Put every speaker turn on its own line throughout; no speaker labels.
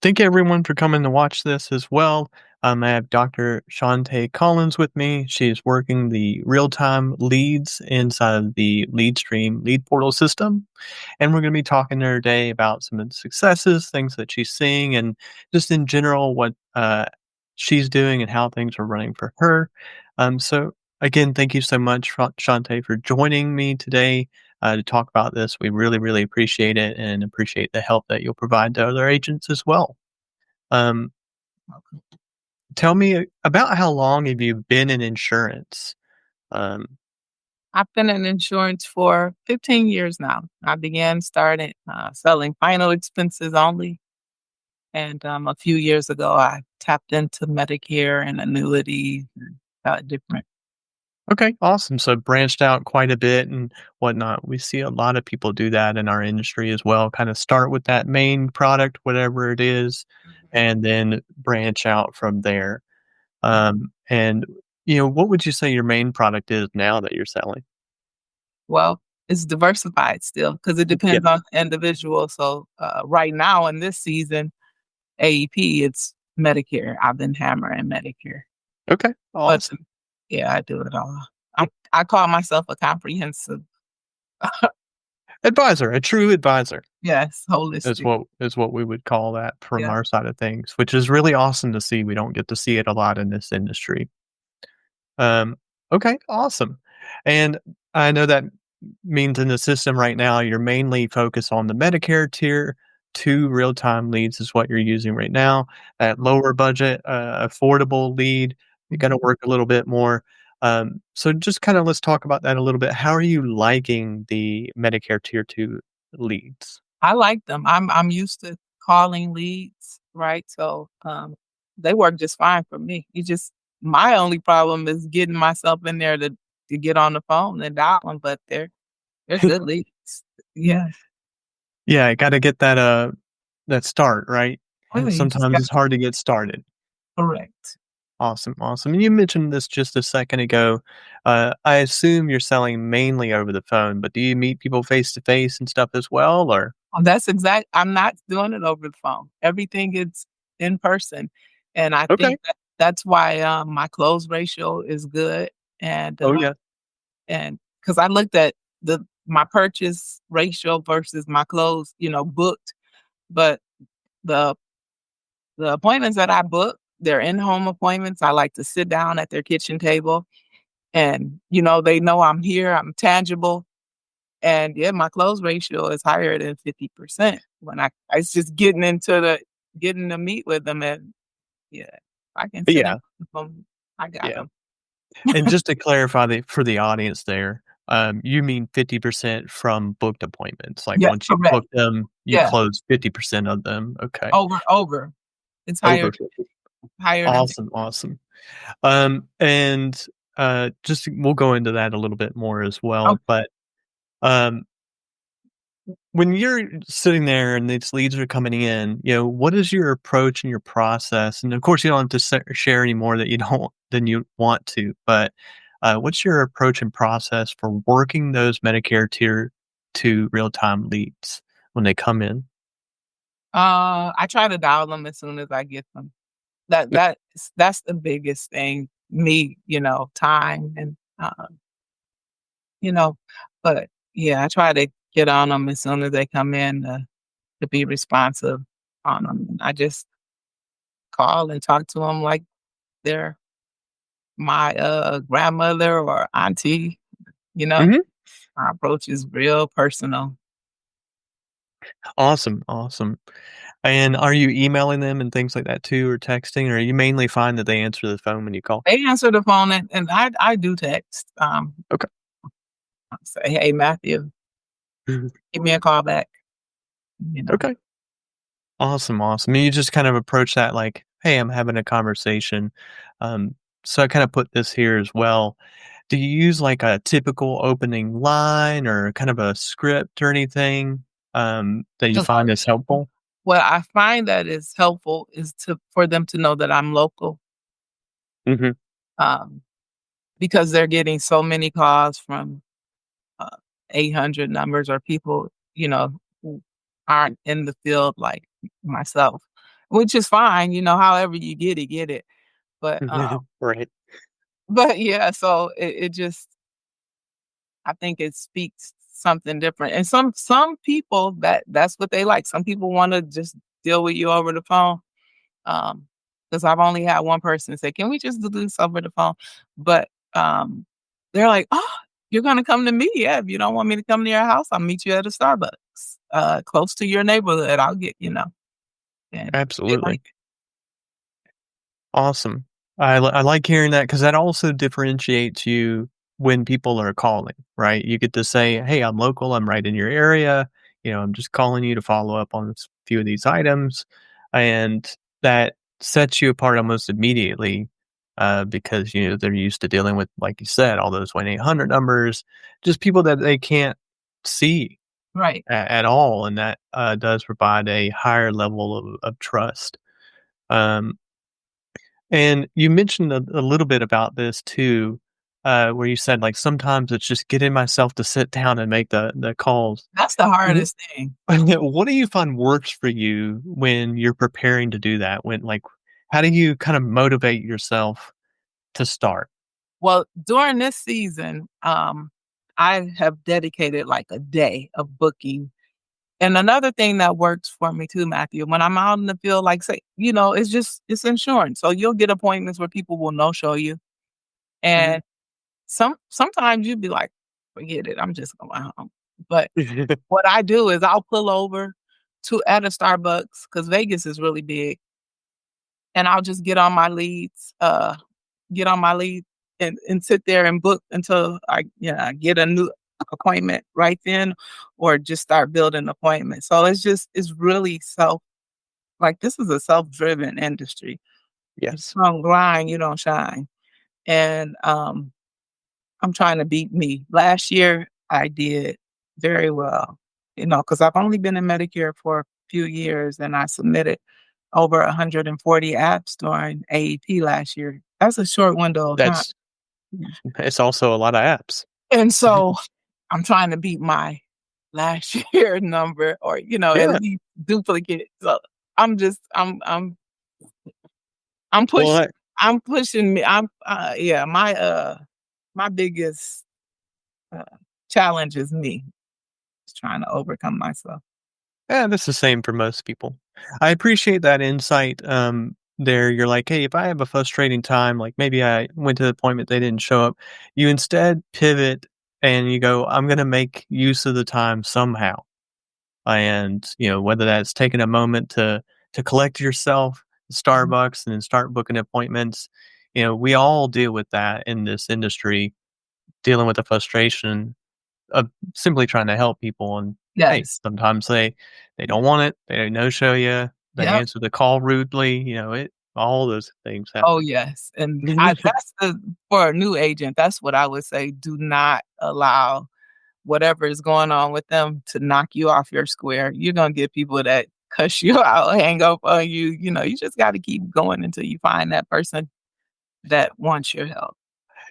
Thank you everyone for coming to watch this as well. I have Dr. Shawntae Collins with me. She's working the real-time leads inside of the LeadStream lead portal system. And we're going to be talking to her today about some of the successes, things that she's seeing, and just in general what she's doing and how things are running for her. So again, thank you so much, Shantae, for joining me today to talk about this. We really, really appreciate it and appreciate the help that you'll provide to other agents as well. Um, Tell me about how long have you been in insurance? Um,
I've been in insurance for 15 years now. I started selling final expenses only. And a few years ago, I tapped into Medicare and annuities and different.
okay, awesome. So branched out quite a bit and whatnot. We see a lot of people do that in our industry as well. Kind of start with that main product, whatever it is,
Mhm.
and then branch out from there. And what would you say your main product is now that you're selling?
Well, it's diversified still because it
Yeah.
depends on the individual. So right now in this season, AEP, it's Medicare. I've been hammering Medicare.
Okay.
But
Awesome.
yeah, I do it all. I call myself a comprehensive,
Advisor, a true advisor.
yes,
Is
holistic.
what we would call that from
Yeah.
our side of things, which is really awesome to see. We don't get to see it a lot in this industry. Um, okay, awesome. And I know that means in the system right now, you're mainly focused on the Medicare tier. 2 real-time leads is what you're using right now. That lower budget, affordable lead, you gotta
Mhm.
work a little bit more. So just kinda let's talk about that a little bit. How are you liking the Medicare tier 2 leads?
I like them. I'm used to calling leads, right? So, they work just fine for me. You just my only problem is getting myself in there to get on the phone and dial them, but they're good leads. Yeah.
Yeah, I gotta get that start, right?
Oh,
And
you just
sometimes
got
it's hard to get started.
correct.
Awesome, awesome. And you mentioned this just a second ago. I assume you're selling mainly over the phone, but do you meet people face to face and stuff as well, or
That's exact I'm not doing it over the phone. Everything is in person, and I
okay.
think that's why, my close ratio is good, and,
Oh, yeah.
and because I looked at my purchase ratio versus my close, booked, but the the appointments that I book, they're in-home appointments. I like to sit down at their kitchen table and, they know I'm here, I'm tangible, and yeah, my close ratio is higher than 50% when it's just getting to meet with them and yeah, if I can sit in
Yeah,
with them, I got
yeah.
them.
And just to clarify for the audience there, you mean 50% from booked appointments, like,
Yes,
once you
correct.
book them, you
Yeah,
close 50% of them, okay.
over. It's
Over 50.
higher than
Awesome, awesome. And, just we'll go into that a little bit more as well,
okay.
but, um, when you're sitting there and these leads are coming in, what is your approach and your process? And, of course, you don't have to share any more that you don't than you want to, but, what's your approach and process for working those Medicare Tier 2 real-time leads when they come in?
I try to dial them as soon as I get them. That's the biggest thing. Me, time and you know, but yeah, I try to get on them as soon as they come in to be responsive on them. I just call and talk to them like they're my grandmother or auntie. You know,
Mhm.
my approach is real personal.
Awesome, awesome. And are you emailing them and things like that too, or texting, or you mainly find that they answer the phone when you call?
They answer the phone and I do text.
Okay.
I say, hey Matthew,
Mhm.
give me a call back. You know.
Okay. Awesome, awesome. And you just kind of approach that like, "Hey, I'm having a conversation." So I kind of put this here as well. Do you use like a typical opening line or kind of a script or anything that you
Just
find is helpful?
what I find that is helpful is to for them to know that I'm local.
Hmm.
Um, because they're getting so many calls from uh, 800 numbers or people, who aren't in the field like myself. which is fine, however you get it. But,
Right.
but yeah, so it just I think it speaks something different. And some people that's what they like. Some people wanna just deal with you over the phone. Um, because 'cause I've only had one person say, "Can we just do this over the phone?" But, they're like, "Oh, you're gonna come to me? Yeah, if you don't want me to come to your house, I'll meet you at a Starbucks, close to your neighborhood. I'll get" and they like
Absolutely.
it.
Awesome. I like hearing that because that also differentiates you when people are calling, right? You get to say, "Hey, I'm local. I'm right in your area. I'm just calling you to follow up on few of these items," and that sets you apart almost immediately because they're used to dealing with, like you said, all those 1-800 numbers, just people that they can't see
Right.
at all, and that does provide a higher level of trust. Um, and you mentioned a little bit about this too, where you said, like, sometimes it's just getting myself to sit down and make the calls.
That's the
Wh
hardest thing.
what do you find works for you when you're preparing to do that? How do you kind of motivate yourself to start?
Well, during this season, I have dedicated, like, a day of booking. And another thing that works for me too, Matthew, when I'm out in the field, like say, it's insurance. So you'll get appointments where people will no show you.
Mhm.
And sometimes you'd be like, forget it, I'm just going home. But what I do is I'll pull over to at a Starbucks because Vegas is really big, and I'll just get on my lead and sit there and book until I get a new appointment right then, or just start building appointments. So it's really this is a self-driven industry. You
Yes.
don't grind, you don't shine. And I'm trying to beat me. Last year I did very well, because I've only been in Medicare for a few years and I submitted over 140 apps during AEP last year. That's a short window of time.
That's it's also a lot of apps.
And so I'm trying to beat my last year number, or, at
Yeah.
least duplicate. So I'm just I'm
Well,
pushing I'm pushing me. Yeah, my biggest uh, challenge is me. Just trying to overcome myself.
yeah, that's the same for most people. I appreciate that insight. There, you're like, hey, if I have a frustrating time, like maybe I went to the appointment, they didn't show up. You instead pivot and you go, I'm going to make use of the time somehow. And whether that's taking a moment to collect yourself,
Mhm.
Starbucks, and then start booking appointments. We all deal with that in this industry, dealing with the frustration of simply trying to help people. And hey,
Yes.
sometimes they don't want it. They no show you. They
Yep.
answer the call rudely. All those things
Oh,
happen.
yes, and I that's the for a new agent, that's what I would say, do not allow whatever is going on with them to knock you off your square. You're gonna get people that cuss you out, hang up on you, you just gotta keep going until you find that person that wants your help.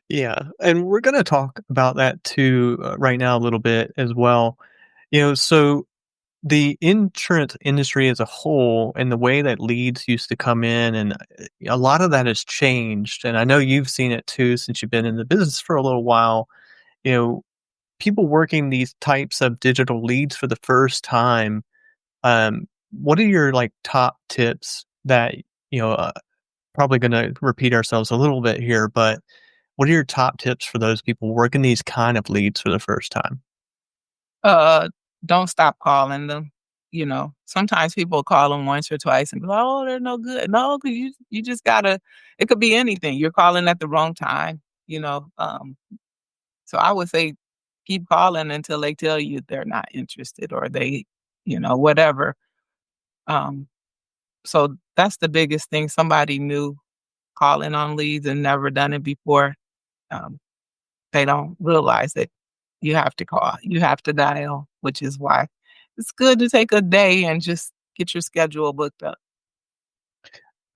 Yeah, and we're gonna talk about that too right now a little bit as well. So the insurance industry as a whole and the way that leads used to come in, and a lot of that has changed, and I know you've seen it too since you've been in the business for a little while. You know, people working these types of digital leads for the first time, what are your, like, top tips that, you know, uh, probably gonna repeat ourselves a little bit here, but what are your top tips for those people working these kind of leads for the first time?
Uh, don't stop calling them, sometimes people call them once or twice and be like, "Oh, they're no good." No, 'cause you just gotta it could be anything, you're calling at the wrong time, so I would say keep calling until they tell you they're not interested, or they, whatever. Um, so that's the biggest thing. Somebody new calling on leads and never done it before. Um, they don't realize that you have to call, you have to dial, which is why it's good to take a day and just get your schedule booked up.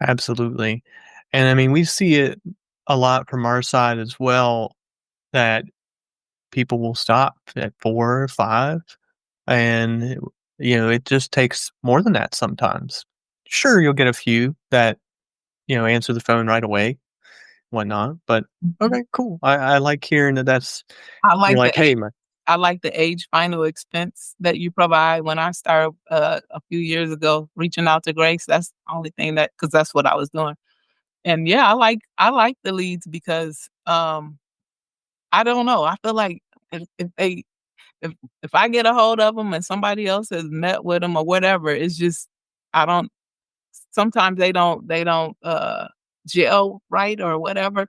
Absolutely, and I mean, we see it a lot from our side as well, that people will stop at 4 or 5, and, it just takes more than that sometimes. Sure, you'll get a few that, answer the phone right away, whatnot, but
Mhm.
okay, cool. I like hearing that
I
you're
like the
like, "Hey, man."
I like the age final expense that you provide. When I started, a few years ago reaching out to Grace, that's the only thing that, because that's what I was doing. And yeah, I like the leads because, I don't know, I feel like if they if I get a hold of them and somebody else has met with them or whatever, it's just I don't sometimes they don't gel right or whatever,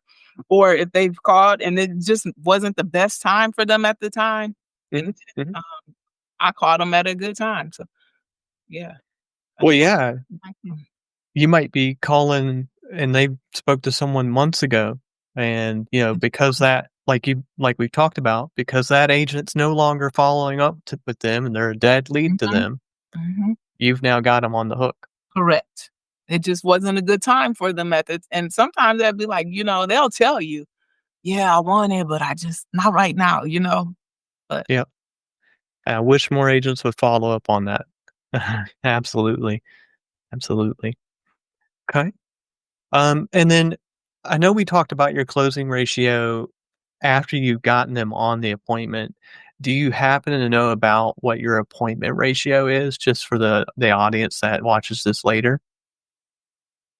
or if they've called and it just wasn't the best time for them at the time, and
Mhm, mhm.
I caught them at a good time, so yeah,
Well,
that's why
yeah,
I like them.
you might be calling and they spoke to someone months ago, and, because that like we've talked about, because that agent's no longer following up with them and they're a dead lead to
Mhm,
them,
mhm,
you've now got them on the hook.
correct. It just wasn't a good time for them at the and sometimes they'll be like, they'll tell you, "Yeah, I want it, but I just not right now," but
Yep. I wish more agents would follow up on that. Absolutely, absolutely. Okay. And then I know we talked about your closing ratio after you've gotten them on the appointment. Do you happen to know about what your appointment ratio is, just for the audience that watches this later?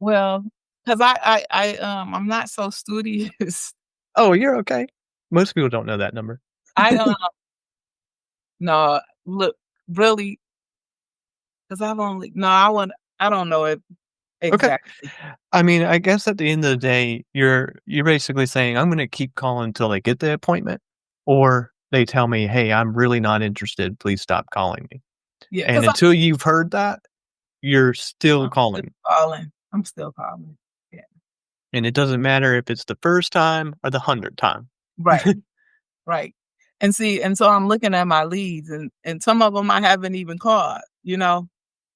well, 'cause I'm not so studious.
Oh, you're okay. Most people don't know that number.
I, no, look, really, 'cause I've only no, I don't know it
Okay.
exactly.
I mean, I guess at the end of the day, you're basically saying, "I'm gonna keep calling until they get the appointment," or they tell me, "Hey, I'm really not interested. Please stop calling me."
Yeah,
And
'cause
until you've heard that, you're still
I'm still
calling.
calling. I'm still calling. Yeah.
And it doesn't matter if it's the first time or the 100th time.
Right, right. And see, and so I'm looking at my leads and some of them I haven't even called.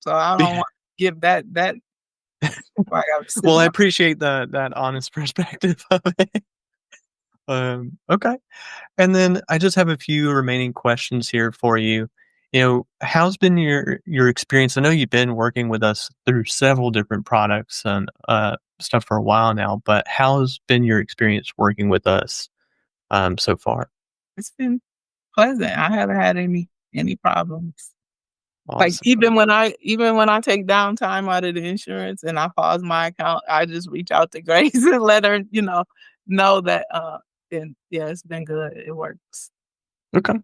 So I don't
Yeah.
want to give that like I'm
Well,
sitting
I
on.
appreciate that honest perspective of it. Okay. And then I just have a few remaining questions here for you. How's been your experience? I know you've been working with us through several different products and stuff for a while now, but how's been your experience working with us so far?
It's been pleasant. I haven't had any problems. Like,
Awesome.
even when I take downtime out of the insurance and I pause my account, I just reach out to Grace and let her, know that, and yeah, it's been good. It works.
Okay.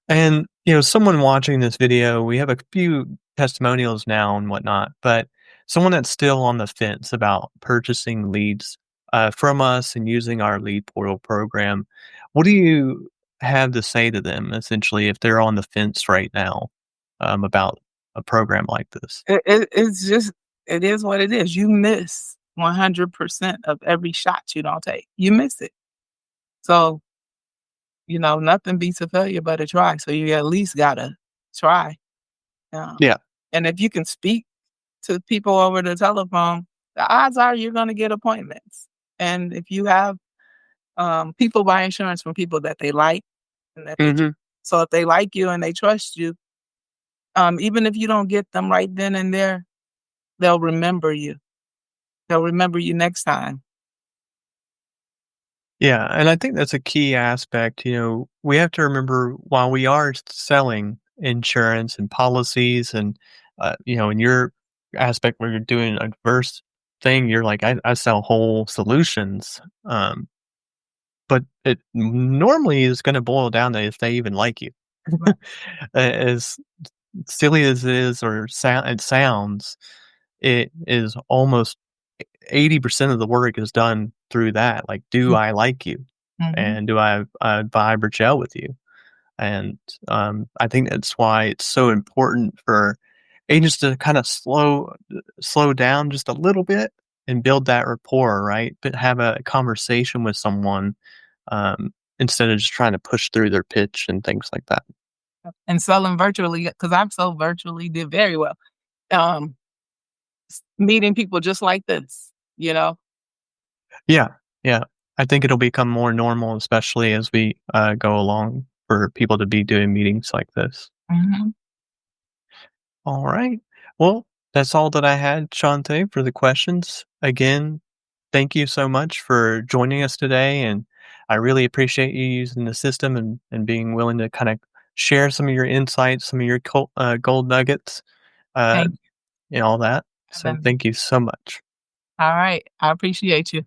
And, someone watching this video, we have a few testimonials now and whatnot, but someone that's still on the fence about purchasing leads from us and using our lead portal program, what do you have to say to them essentially if they're on the fence right now about a program like this?
It's just it is what it is. You miss 100% of every shot you don't take. You miss it. So, nothing beats a failure but a try. So you at least gotta try. Um,
Yeah.
and if you can speak to people over the telephone, the odds are you're gonna get appointments. And if you have, people buy insurance from people that they like and that they tr
Hmm.
so if they like you and they trust you, even if you don't get them right then and there, they'll remember you. They'll remember you next time.
Yeah, and I think that's a key aspect. We have to remember while we are selling insurance and policies, and in your aspect where you're doing a diverse thing, you're like, I sell whole solutions. But it normally is going to boil down to if they even like you.
Right,
As silly as it is, or it sounds, it is almost 80% of the work is done through that. Like, do
mm,
I like you?
mhm,
And do I vibe or gel with you? And I think that's why it's so important for agents to kind of slow down just a little bit and build that rapport, right? But have a conversation with someone instead of just trying to push through their pitch and things like that.
and selling virtually because 'cause I've sold virtually, did very well. Um, Meeting people just like this.
Yeah, yeah. I think it'll become more normal, especially as we go along, for people to be doing meetings like this.
Mhm.
All right. Well, That's all that I had, Shante, for the questions. Again, thank you so much for joining us today, and I really appreciate you using the system and being willing to kind of share some of your insights, some of your gold nuggets, uh,
Thank you.
and all that.
Have
So
a
thank you so much.
All right. I appreciate you.